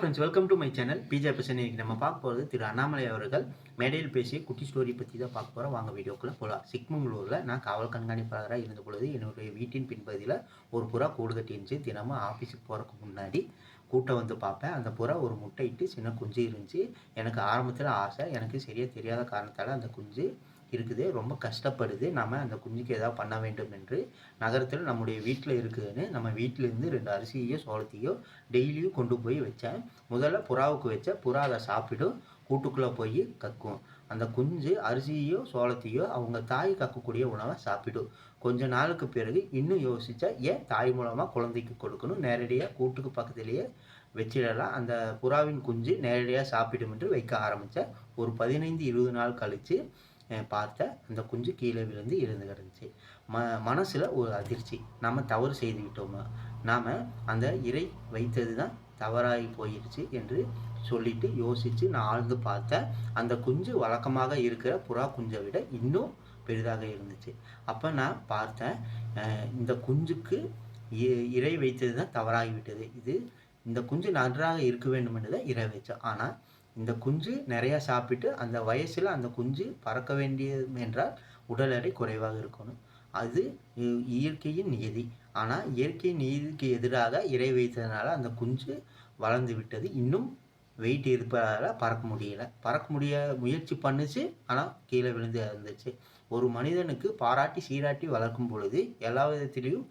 Friends, welcome to my channel P J person. இன்னைக்கு நம்ம பார்க்க போகிறது திரு அண்ணாமலை அவர்கள் மேடையில் பேசிய குட்டி ஸ்டோரி பற்றி தான் பார்க்க போகிறோம். வாங்க வீடியோக்குள்ளே போகலாம். சிக்மங்களூரில் நான் காவல் கண்காணிப்பாளராக இருந்த பொழுது என்னுடைய வீட்டின் பின்பகுதியில் ஒரு புறா கூடு கட்டி இருந்துச்சு. தினமும் ஆஃபீஸுக்கு போகிறதுக்கு முன்னாடி கூட்டம் வந்து பார்ப்பேன். அந்த புறா ஒரு முட்டையிட்டு சின்ன குஞ்சு இருந்துச்சு. எனக்கு ஆரம்பத்தில் ஆசை, எனக்கு சரியாக தெரியாத காரணத்தால் அந்த குஞ்சு இருக்குது, ரொம்ப கஷ்டப்படுது, நம்ம அந்த குஞ்சுக்கு ஏதாவது பண்ண வேண்டும் என்று நகரத்தில் நம்முடைய வீட்டில் இருக்குதுன்னு நம்ம வீட்டிலேருந்து 2 அரிசியோ சோளத்தையோ டெய்லியும் கொண்டு போய் வச்சேன். முதல்ல புறாவுக்கு வச்ச புறா அதை சாப்பிடும், கூட்டுக்குள்ளே போய் கக்கும். அந்த குஞ்சு அரிசியோ சோளத்தையோ அவங்க தாய் கக்கக்கூடிய உணவை சாப்பிடும். கொஞ்ச நாளுக்கு பிறகு இன்னும் யோசித்தா, ஏன் தாய் மூலமாக குழந்தைக்கு கொடுக்கணும், நேரடியாக கூட்டுக்கு பக்கத்திலேயே வச்சிடலாம், அந்த புறாவின் குஞ்சு நேரடியாக சாப்பிடும் என்று வைக்க ஆரம்பித்தேன். ஒரு 15-20 நாள் கழித்து பார்த்த அந்த குஞ்சு கீழே விழுந்து இறந்து கிடந்துச்சு. மனசில் ஒரு அதிர்ச்சி, நாம் தவறு செய்து விட்டோமா, நாம் அந்த இறை வைத்தது தான் தவறாகி போயிடுச்சு என்று சொல்லிட்டு யோசித்து நான் ஆழ்ந்து பார்த்தேன். அந்த குஞ்சு வழக்கமாக இருக்கிற புறா குஞ்சை விட இன்னும் பெரிதாக இருந்துச்சு. அப்போ நான் பார்த்தேன், இந்த குஞ்சுக்கு இறை வைத்தது தான் தவறாகிவிட்டது. இந்த குஞ்சு நன்றாக இருக்க வேண்டும் என்று தான் இறை வச்சோம். ஆனால் இந்த குஞ்சு நிறையா சாப்பிட்டு அந்த வயசில் அந்த குஞ்சு பறக்க வேண்டியது என்றால் உடல் எடை குறைவாக இருக்கணும். அது இயற்கையின் நியதி. ஆனால் இயற்கையின் நீதிக்கு எதிராக இறை வைத்ததுனால அந்த குஞ்சு வளர்ந்து விட்டது. இன்னும் வெயிட் இருப்பதால் பறக்க முடிய முயற்சி பண்ணுச்சு, ஆனால் கீழே விழுந்து இறந்துச்சு. ஒரு மனிதனுக்கு பாராட்டி சீராட்டி வளர்க்கும் பொழுது, எல்லா விதத்திலையும்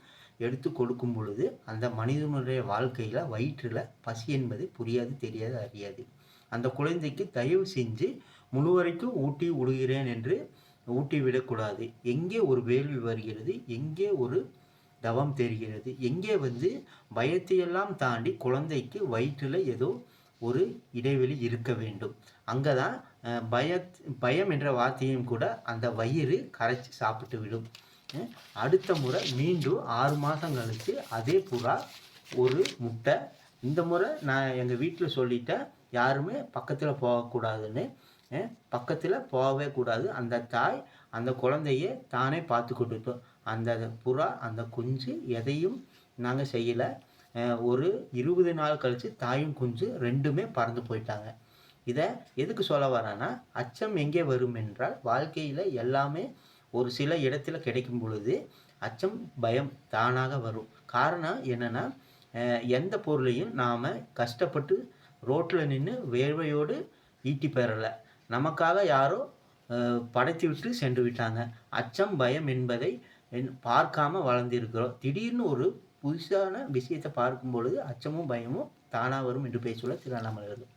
எடுத்து கொடுக்கும் பொழுது, அந்த மனிதனுடைய வாழ்க்கையில் வயிற்றில் பசி என்பது புரியாது, தெரியாது, அறியாது. அந்த குழந்தைக்கு தயவு செஞ்சு முழுவரைக்கும் ஊட்டி விடுகிறேன் என்று ஊட்டி விடக்கூடாது. எங்கே ஒரு வேள்வி வருகிறது, எங்கே ஒரு தவம் தெரிகிறது, எங்கே பயத்தையெல்லாம் தாண்டி குழந்தைக்கு வயிற்றில் ஏதோ ஒரு இடைவெளி இருக்க வேண்டும். அங்கே தான் பயம் என்ற வார்த்தையும் கூட அந்த வயிறு கரைச்சி சாப்பிட்டு விடும். அடுத்த முறை மீண்டும் 6 மாதம் கழித்து அதே புறா ஒரு முட்டை. இந்த முறை நான் எங்கள் வீட்டில் சொல்லிட்டேன், யாருமே பக்கத்தில் போகக்கூடாதுன்னு. பக்கத்தில் போகவே கூடாது. அந்த தாய் அந்த குழந்தைய தானே பார்த்துக்கிட்டோம். அந்த புறா அந்த குஞ்சு எதையும் நாங்கள் செய்யலை. ஒரு 20 நாள் கழித்து தாயும் குஞ்சு 2மே பறந்து போயிட்டாங்க. இதை எதுக்கு சொல்ல வரேன்னா, அச்சம் எங்கே வரும் என்றால், வாழ்க்கையில் எல்லாமே ஒரு சில இடத்துல கிடைக்கும் பொழுது அச்சம் பயம் தானாக வரும். காரணம் என்னென்னா, எந்த பொருளையும் நாம் கஷ்டப்பட்டு ரோட்டில் நின்று வேர்வையோடு ஈட்டி பெறலை, நமக்காக யாரோ படைத்து விட்டு சென்று விட்டாங்க. அச்சம் பயம் என்பதை பார்க்காம வளர்ந்திருக்கிறோம். திடீர்னு ஒரு புதுசான விஷயத்தை பார்க்கும் பொழுது அச்சமும் பயமும் தானாக வரும் என்று பேசுள்ள திரு அண்ணாமலை.